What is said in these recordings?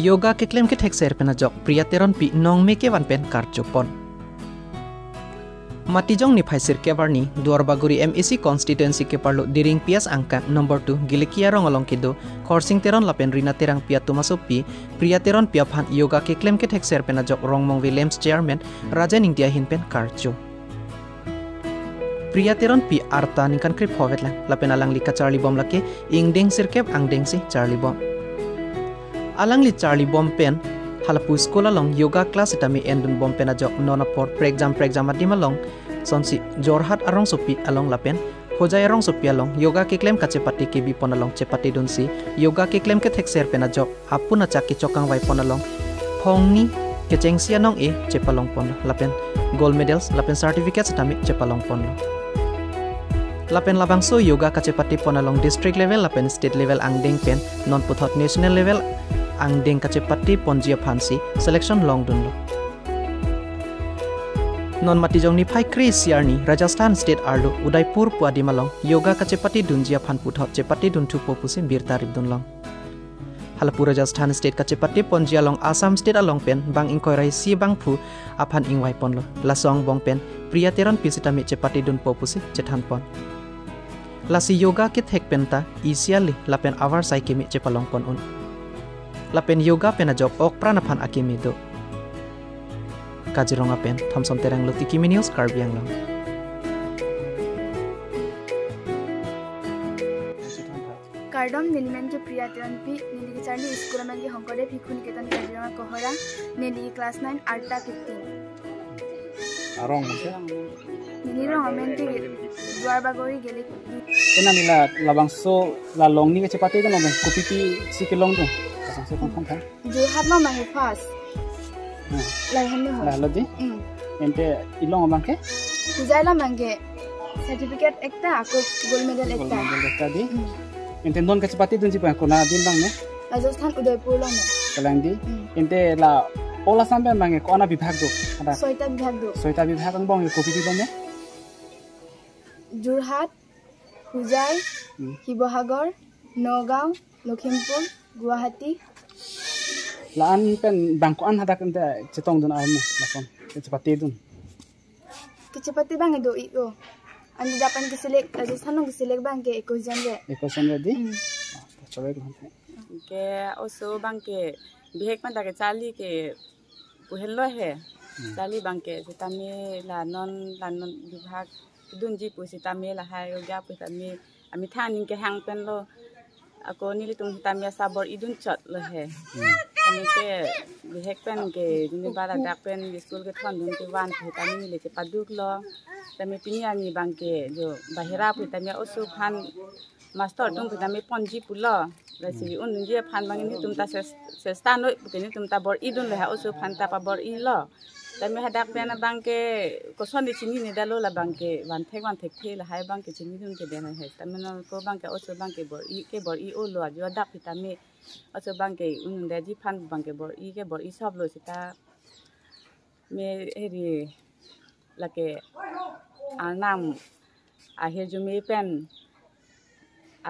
yoga ke claim ke thek ser pena jok priya teron pi nong me ke wan pen kar chopon matijong ni phaisir ke barni duarbaguri MEC constituency ke parlo diring pias angka number 2 gilikia rong along kido khorsing teron lapen rina terang pia tumasopi priya teron pia phan yoga ke claim ke thek ser pena jok rongmong Williams chairman rajan india hinpen karcho priya teron pi arta ningkan krip hovetla lapen alang lika charlie bom lake ingdeng sirkep angdeng si charlie bom alang li charlie bom pen halapu skola long yoga class itami endun bom pen ajok nona por pre-exam adima long sonsi jorhat arong sopi along lapen hojai arong sopi along yoga ke claim kache pati ke bipon along chepati dunsi yoga ke claim ke thek ser pen ajok apuna chaki chokang vai pon along phongni ke chengsia nong e chepalong pon lapen gold medals lapen certificates itami chepalong pon lapen labang so yoga kache pati pon along district level lapen state level angdeng pen non puthot national level angdeng kache pati ponjia phansi selection long dunlo non matijong ni phai kris yarni Rajasthan state arlo Udaipur puadimalong yoga kache pati dunjia phan puthot chepati duntu popusi birta ribdunlong halapur Rajasthan state kache pati ponjia long Assam state along pen bang ingkoi rai si bang phu aphan ingwai ponlo lasong bong pen priya teron pisitami chepati dun popusi chethan pon lasi yoga ke thek penta isiali lapen awar sai kimi chepalong pon un lapen yoga pena job ok pranaphan akimi do Kaziranga pen Thomson terang luti kimi news Karbiang long Kardom Niliman ke priya teron pi nili ke charli school man ke hongkode phi khun ketan Kaziranga kohora nili class 9 arta 15 arong nili rong amen ke duarbagori gele tena nila labang so la long ni ke chepati ko nomen kopi pi sikilong tu pasang se kon kan jo hat no mahe fast lai hanne ho la lodi ente ilong abang ke pujaila mangge certificate ekta ako gold medal ekta di ente non ke chepati dun jipa ko na din bang ne Rajasthan Udaipur lo me kalang di ente la ola sampe mangi ko ana bibhag do ada soita bibhag ang bang kopi pi done Jorhat Hujai Hibohagor Nogao Lokhimpur Guwahati laan pen bangkoan hadak ente cetong dun almu lason cepati dun kecepati bang do iko andi dapan keselek Rajasthan ng keselek bang ke ekojan di coba ko ke oso bang ke bihek pan ke chali ke puhello he chali bang ke tami la non bibhag dunji pusi tami la hai yoga pusami ami thanin ke hang pen lo ako nili tung tami sabor idun chot lo he tami ke bihek pen ke ni bara dak pen school ke thon dun ke wan ke tami nili ke paduk lo tami pinya ni bang ke jo bahira pu tami osu phan master tung tami ponji pulo rasi un je phan bang ni tum ta se stan no ni tum ta bor idun le ha osu phan ta pa bor i lo tami hadak pen bang ke koson ni chini ni dalo la bang ke wan thek the la hai bang ke chini dun ke den hai tami no ko bang ke osu bang ke bor i o lo jo dak tami osu bang ke un de ji phan bang ke bor i sob lo sita me heri la ke anam ahir jumi pen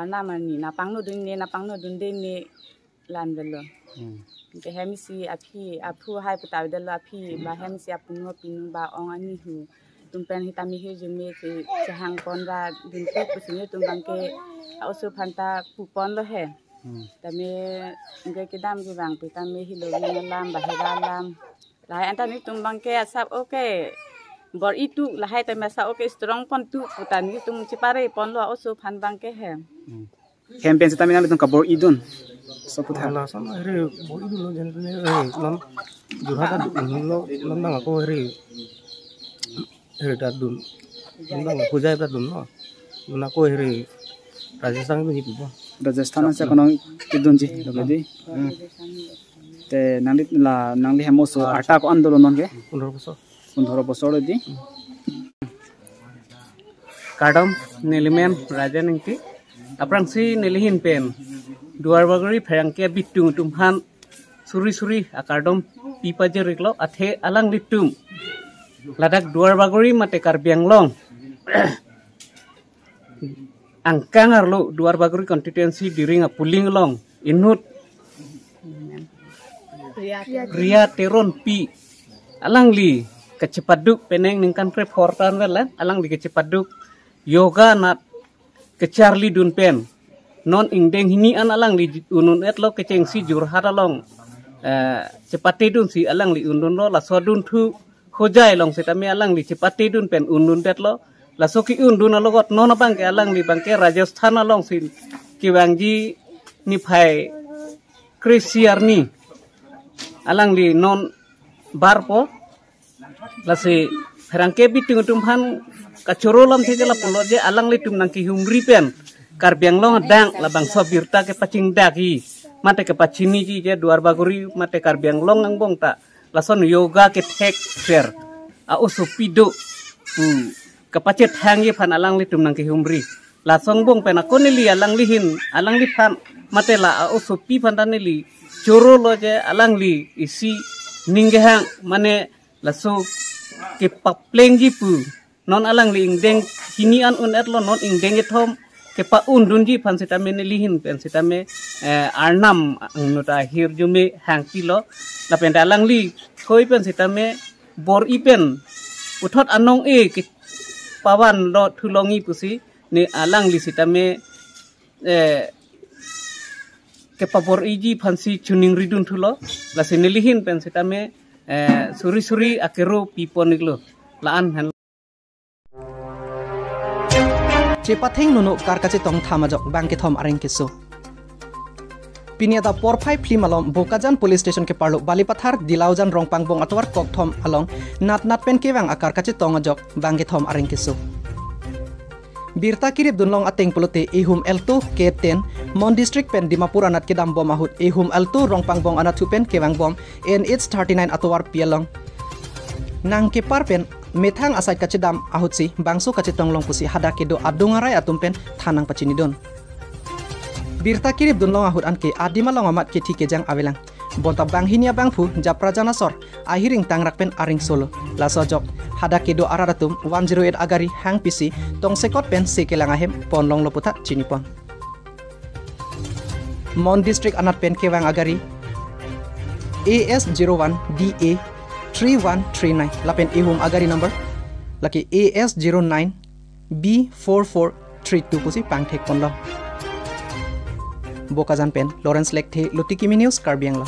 anam ni napang no dun de ni lan belo ke hemisi aphu hai putaw delo aphi ba hemisi apuno pinu ba ong ani hu tumpen hitami he jumi ke chahang kon ra din ko pusini tum bang ke osu phanta kupon lo he tami nge ke dam ji bang pi tami hilo ni lam ba hera lam lai anta ni tum bang ke sab okay bor itu lahai tami sa okay strong pon tu putani tum chipare pon lo osu phan bang ke he campaign se tami na tum kabor idun so putha la sama re bor idun lo jan ne non jurhata lo nang ko re ta dun nang pujai ta dun no na ko re Rajasthan ni pibo Rajasthan se kono idun ji lodi te nangli hemoso ata ko andolon non ke 15 bosor di Kardom Niliman Rajaningti aprang si nilihin pen duarbagori phangke bitung tumhan suri akardom pipa jeriklo athe alang litum ladak duarbagori mate Karbiang long angkang arlo duarbagori constituency diring a puling long inut Ria Teron Pi alang li kecepaduk peneng ningkan reportan velan alang li kecepaduk yoga nat ke Charlie dun pen non ingdeng hini an alang li unun etlo keceng si jurhara long cepate dun si alang li unun lo la sodun thu hojai long setame alang li cepate dun pen unun detlo la soki undun alogot non bang ke alang li bangke Rajasthan along si kiwangji ni phai Krisiarni alang li non barpo lase ferangke bitung tumhan kacorolam thejala poloje alang li tum nangki humri pen karbiang long dang labang sobirta ke pacing dagi mate ke pacini ji je duar baguri mate karbiang long ang bong ta lason yoga ke tek fair a usupido ke pacet hangi phan alang li tum nangki humri la song bong pen akonili alang lihin alang li phan mate la a usupi phan tanili choro loje alang li isi ninggehang mane laso ke papleng jipu non alang li ingdeng hinian un etlo non ingdeng etom ke pa undun ji pan sitame ne lihin pen sitame arnam nuta hirjume hang pilo la pen alang li khoi pen sitame bor ipen uthot anong e ke pawan lo thulongi pusi ne alang li sitame ke pabor iji fansi chuning ridun thulo la senelihin pen sitame suri-suri akero pipon iglo laan han cepatheng nono karkache tong thamajok bangke thom areng keso piniata porphai flimalom bokajan police station ke parlo balipathar dilaujan rongpang bong atwar kok thom along nat pen kewang akar kache tongajok bangke thom areng keso Birta kirip dunlong ateng pulote ehum elto K10 Mon district pen Dimapur anat kedam bom ahut ehum elto rongpang bong anat hupen kewang bom NH39 atowar pialong nang kepar pen methang asai kacedam ahut si bangso kacetonglong pusi hada kedo adungarai atumpen thanang pachinidon Birta kirip dunlong ahut anke adimalong amat ke thikejang awelang bonta bang hinia bangphu japra janasor ahiring tangrak pen aring solo lasojok hada kedo araratum 108 agari hang pisi tong sekot pen sekelang ahem ponlong loputa cinipon Mon district anat pen kewang agari AS01 DA 3139 lapen ehum agari number laki AS09 B4432 pusi pangthek ponlong Bokajan pen Lawrence Lekte Lutikimi News Karbianglo